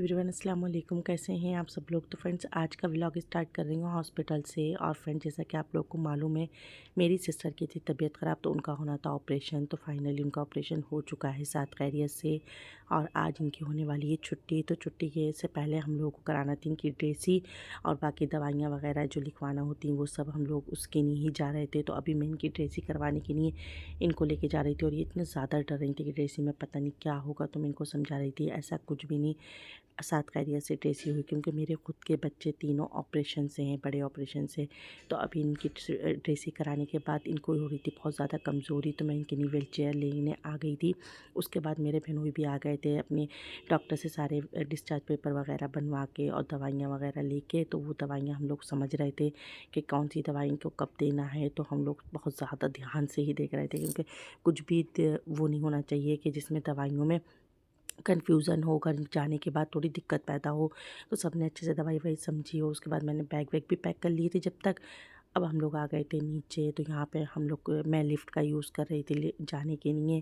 Everyone, अस्सलाम वालेकुम। कैसे हैं आप सब लोग। तो फ्रेंड्स, आज का व्लॉग स्टार्ट कर रही हूँ हॉस्पिटल से। और फ्रेंड्स, जैसा कि आप लोग को मालूम है, मेरी सिस्टर की थी तबीयत ख़राब, तो उनका होना था ऑपरेशन। तो फाइनली उनका ऑपरेशन हो चुका है साथ खैरियत से। और आज इनकी होने वाली है छुट्टी। तो छुट्टी के से पहले हम लोगों को कराना थी इनकी ड्रेसी और बाकी दवाइयाँ वगैरह जो लिखवाना होती हैं वो सब हम लोग उसके लिए ही जा रहे थे। तो अभी मैं इनकी ड्रेसी करवाने के लिए इनको लेके जा रही थी। और ये इतने ज़्यादा डर रही थी कि ड्रेसी में पता नहीं क्या होगा। तो मैं इनको समझा रही थी ऐसा कुछ भी नहीं, साथ खैरियत से ड्रेसी हुई। क्योंकि मेरे खुद के बच्चे तीनों ऑपरेशन से हैं, बड़े ऑपरेशन से। तो अभी इनकी ड्रेसी कराने के बाद इनको हो रही थी बहुत ज़्यादा कमज़ोरी। तो मैं इनके लिए व्हील चेयर लेने आ गई थी। उसके बाद मेरे बहनोई भी आ गए थे अपने डॉक्टर से सारे डिस्चार्ज पेपर वगैरह बनवा के और दवाइयाँ वगैरह लेके। तो वो दवाइयाँ हम लोग समझ रहे थे कि कौन सी दवाई को कब देना है। तो हम लोग बहुत ज़्यादा ध्यान से ही देख रहे थे, क्योंकि कुछ भी वो नहीं होना चाहिए कि जिसमें दवाइयों में कन्फ्यूज़न हो, घर जाने के बाद थोड़ी दिक्कत पैदा हो। तो सबने अच्छे से दवाई ववाई समझी हो। उसके बाद मैंने बैग वैग भी पैक कर लिए थे जब तक। अब हम लोग आ गए थे नीचे। तो यहाँ पे हम लोग मैं लिफ्ट का यूज़ कर रही थी जाने के लिए।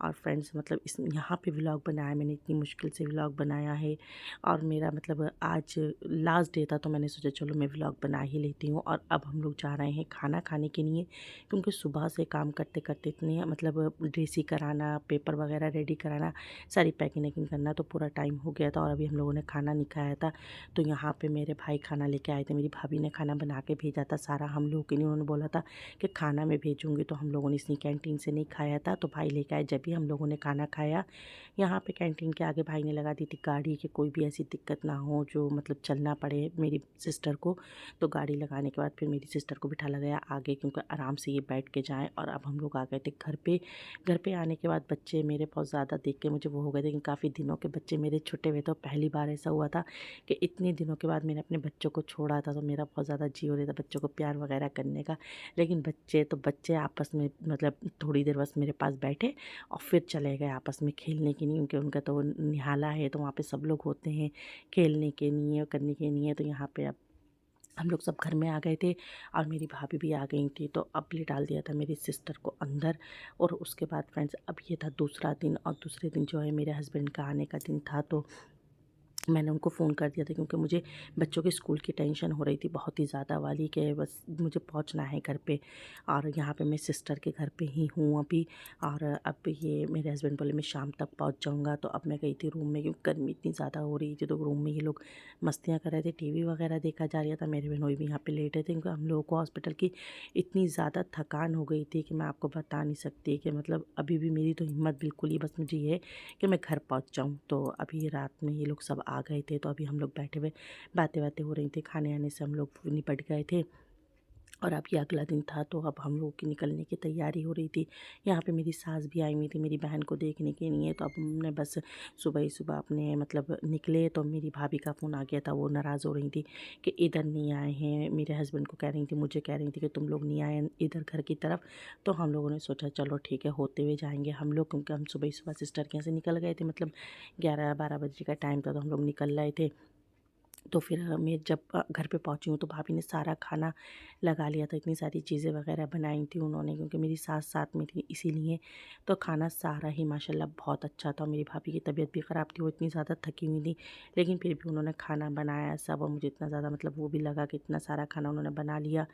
और फ्रेंड्स, मतलब इस यहाँ पे व्लॉग बनाया मैंने, इतनी मुश्किल से व्लॉग बनाया है। और मेरा मतलब आज लास्ट डे था, तो मैंने सोचा चलो मैं व्लॉग बना ही लेती हूँ। और अब हम लोग जा रहे हैं खाना खाने के लिए, क्योंकि सुबह से काम करते करते इतने मतलब ड्रेसी कराना, पेपर वगैरह रेडी कराना, सारी पैकिंग वैकिंग करना, तो पूरा टाइम हो गया था। और अभी हम लोगों ने खाना नहीं खाया था। तो यहाँ पे मेरे भाई खाना लेके आए थे। मेरी भाभी ने खाना बना के भेजा था सारा हम लोगों के लिए। उन्होंने बोला था कि खाना मैं भेजूँगी। तो हम लोगों ने इसलिए कैंटीन से नहीं खाया था। तो भाई लेके आए, जब भी हम लोगों ने खाना खाया। यहाँ पे कैंटीन के आगे भाई ने लगा दी थी गाड़ी, कि कोई भी ऐसी दिक्कत ना हो जो मतलब चलना पड़े मेरी सिस्टर को। तो गाड़ी लगाने के बाद फिर मेरी सिस्टर को बिठा लगाया आगे, क्योंकि आराम से ये बैठ के जाएँ। और अब हम लोग आ गए थे घर पे। घर पे आने के बाद बच्चे मेरे बहुत ज़्यादा देख के मुझे वो हो गए थे कि काफ़ी दिनों के बच्चे मेरे छुट्टे हुए। तो पहली बार ऐसा हुआ था कि इतने दिनों के बाद मैंने अपने बच्चों को छोड़ा था। तो मेरा बहुत ज़्यादा जी हो रहा था बच्चों को प्यार वगैरह करने का। लेकिन बच्चे तो बच्चे आपस में मतलब थोड़ी देर बस मेरे पास बैठे और फिर चले गए आपस में खेलने के लिए, क्योंकि उनका तो वो निहाला है। तो वहाँ पे सब लोग होते हैं खेलने के लिए, करने के लिए। तो यहाँ पे अब हम लोग सब घर में आ गए थे और मेरी भाभी भी आ गई थी। तो अब ले डाल दिया था मेरी सिस्टर को अंदर। और उसके बाद फ्रेंड्स, अब ये था दूसरा दिन। और दूसरे दिन जो है मेरे हस्बैंड का आने का दिन था। तो मैंने उनको फ़ोन कर दिया था, क्योंकि मुझे बच्चों के स्कूल की टेंशन हो रही थी बहुत ही ज़्यादा वाली, कि बस मुझे पहुंचना है घर पे। और यहाँ पे मैं सिस्टर के घर पे ही हूँ अभी। और अब ये मेरे हस्बैंड बोले मैं शाम तक पहुंच जाऊँगा। तो अब मैं गई थी रूम में, क्योंकि गर्मी इतनी ज़्यादा हो रही थी। तो रूम में ये लोग मस्तियाँ कर रहे थे, टीवी वगैरह देखा जा रहा था। मेरे बहनोई भी यहाँ पे लेटे थे, क्योंकि हम लोगों को हॉस्पिटल की इतनी ज़्यादा थकान हो गई थी कि मैं आपको बता नहीं सकती। कि मतलब अभी भी मेरी तो हिम्मत बिल्कुल ही, बस मुझे ये है कि मैं घर पहुंच जाऊं। तो अभी रात में ये लोग सब आ गए थे। तो अभी हम लोग बैठे हुए बातें बातें हो रही थी। खाने आने से हम लोग निपट गए थे। और अब ये अगला दिन था, तो अब हम लोगों की निकलने की तैयारी हो रही थी। यहाँ पे मेरी सास भी आई हुई थी मेरी बहन को देखने के लिए। तो अब हमने बस सुबह ही सुबह अपने मतलब निकले। तो मेरी भाभी का फ़ोन आ गया था, वो नाराज़ हो रही थी कि इधर नहीं आए हैं। मेरे हस्बैंड को कह रही थी, मुझे कह रही थी कि तुम लोग नहीं आए इधर घर की तरफ। तो हम लोगों ने सोचा चलो ठीक है, होते हुए जाएंगे हम लोग, क्योंकि हम सुबह ही सुबह सिस्टर के यहाँ से निकल गए थे। मतलब 11-12 बजे का टाइम था, तो हम लोग निकल रहे थे। तो फिर मैं जब घर पे पहुंची हूँ, तो भाभी ने सारा खाना लगा लिया था। इतनी सारी चीज़ें वगैरह बनाई थी उन्होंने, क्योंकि मेरी सास साथ में थी इसीलिए। तो खाना सारा ही माशाल्लाह बहुत अच्छा था। मेरी भाभी की तबीयत भी ख़राब थी, वो इतनी ज़्यादा थकी हुई थी। लेकिन फिर भी उन्होंने खाना बनाया सब। और मुझे इतना ज़्यादा मतलब वो भी लगा कि इतना सारा खाना उन्होंने बना लिया।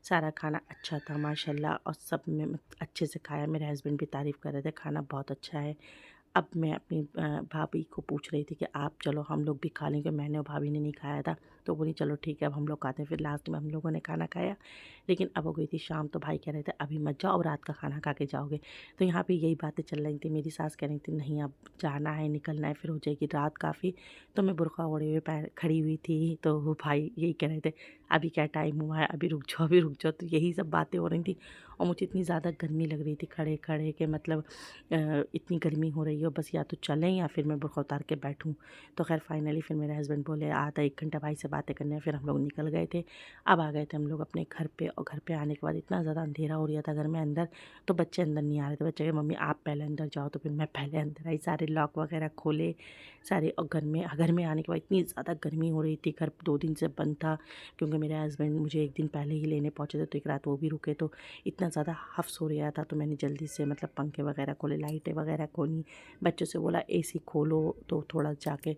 सारा खाना अच्छा था माशाल्लाह, और सब में अच्छे से खाया। मेरे हस्बैंड भी तारीफ़ कर रहे थे खाना बहुत अच्छा है। अब मैं अपनी भाभी को पूछ रही थी कि आप चलो हम लोग भी खा लेंगे। मैंने और भाभी ने नहीं खाया था। तो बोली चलो ठीक है, अब हम लोग खाते हैं। फिर लास्ट में हम लोगों ने खाना खाया। लेकिन अब हो गई थी शाम, तो भाई कह रहे थे अभी मत जाओ, अब रात का खाना खा के जाओगे। तो यहाँ पे यही बातें चल रही थी। मेरी सास कह रही थी नहीं अब जाना है, निकलना है, फिर हो जाएगी रात काफ़ी। तो मैं बुर्का ओढ़े हुए पैर खड़ी हुई थी। तो वो भाई यही कह रहे थे अभी क्या टाइम हुआ है, अभी रुक जाओ, अभी रुक जाओ। तो यही सब बातें हो रही थी। और मुझे इतनी ज़्यादा गर्मी लग रही थी खड़े खड़े के, मतलब इतनी गर्मी हो रही है, बस या तो चलें या फिर मैं बुर्का उतार के बैठूं। तो खैर फाइनली फिर मेरे हस्बैंड बोले आधा 1 घंटा भाई से बातें करने हैं। फिर हम लोग निकल गए थे। अब आ गए थे हम लोग अपने घर पे। और घर पे आने के बाद इतना ज़्यादा अंधेरा हो रहा था घर में अंदर। तो बच्चे अंदर नहीं आ रहे थे। बच्चे कहे मम्मी आप पहले अंदर जाओ। तो फिर मैं पहले अंदर आई, सारे लॉक वगैरह खोले सारे। और घर में आने के बाद इतनी ज़्यादा गर्मी हो रही थी। घर 2 दिन से बंद था, क्योंकि मेरे हस्बैंड मुझे 1 दिन पहले ही लेने पहुँचे थे। तो एक रात वो भी रुके। तो इतना ज़्यादा हफ्स हो रहा था, तो मैंने जल्दी से मतलब पंखे वगैरह खोले, लाइटें वगैरह खोली, बच्चों से बोला एसी खोलो। तो थोड़ा जाके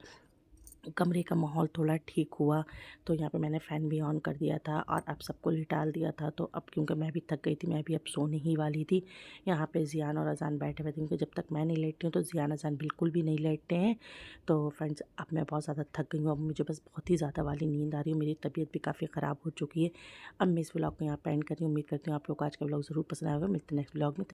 कमरे का माहौल थोड़ा ठीक हुआ, तो यहाँ पे मैंने फ़ैन भी ऑन कर दिया था और अब सबको लिटा दिया था। तो अब क्योंकि मैं भी थक गई थी, मैं भी अब सोने ही वाली थी। यहाँ पे ज़ियान और अज़ान बैठे हुए थे, क्योंकि जब तक मैं नहीं लेटती हूँ तो ज़ियान अज़ान बिल्कुल भी नहीं लेटते हैं। तो फ्रेंड्स, अब मैं बहुत ज़्यादा थक गई हूँ, अब मुझे बस बहुत ही ज़्यादा वाली नींद आ रही है, मेरी तबीयत भी काफ़ी ख़राब हो चुकी है। अब मैं इस व्लॉग को यहाँ पे एंड कर रही हूँ। उम्मीद करती हूँ आप लोग को आज का व्लॉग ज़रूर पसंद आएगा। मिलते हैं नेक्स्ट व्लॉग में।